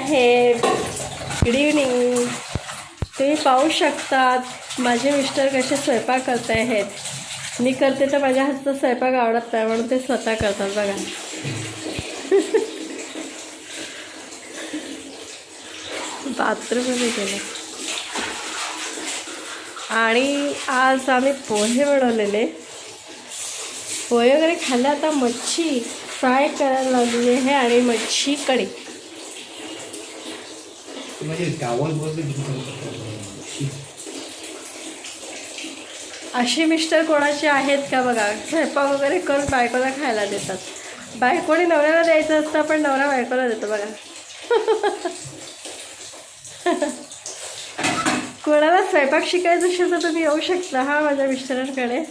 साहेब, good evening. तुम्ही पाहू शकतात माझे मिस्टर कसे स्वयंपाक करत आहेत. मी करते तर माझ्या हातचा स्वयंपाक आवडत नाही म्हणून ते स्वतः करतात बघा. बाथरूममध्ये गेलं. आणि आज आम्ही पोहे बनवलेले. पोहे वगैरे खाल्ले. आता मच्छी फ्राय करायला लागली आहे आणि मच्छी कढी. असे मिस्टर कोणाचे आहेत का बघा, स्वयंपाक वगैरे करून बायकोला खायला देतात. बायकोने नवऱ्याला द्यायचं असतं पण नवरा बायकोला देतो बघा. कोणाला स्वयंपाक शिकायचं असेल तर तुम्ही येऊ शकता हा माझ्या मिस्टरांकडे.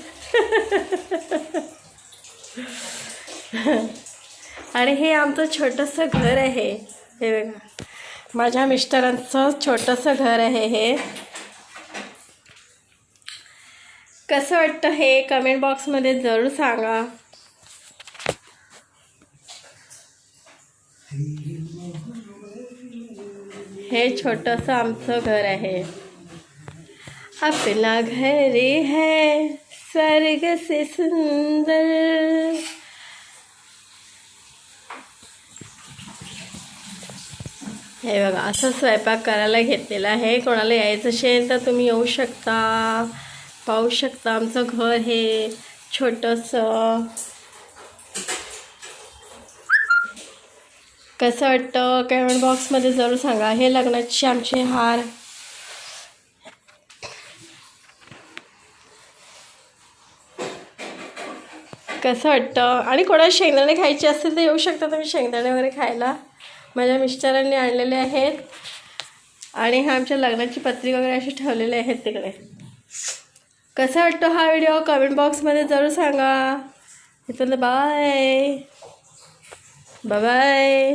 आणि हे आमचं छोटंसं घर आहे. हे बघा, माझ्या मिस्टरांचं छोटंसं घर आहे. हे कसं वाटतं हे कमेंट बॉक्समध्ये जरूर सांगा. हे छोटंसं आमचं घर आहे. अपना घर है स्वर्ग से सुंदर. हे बघा, असं स्वयंपाक करायला घेतलेला आहे. कोणाला यायचं असेल तर तुम्ही येऊ शकता. पाहू शकता आमचं घर हे छोटंसं. कसं वाटतं कमेंट बॉक्समध्ये जरूर सांगा. हे लग्नाचे आमचे हार. कसं वाटतं. आणि कोणाला शेंगदाणे खायचे असतील तर येऊ शकता तुम्ही शेंगदाणे वगैरे खायला. माझ्या मिस्टरांनी आणलेले आहेत. आणि हा आमच्या लग्नाची पत्रिका वगैरे असे ठेवलेले आहेत तिकडे. कसा वाटतो हा व्हिडिओ कमेंट बॉक्समध्ये जरूर सांगा. इथं बाय बाय.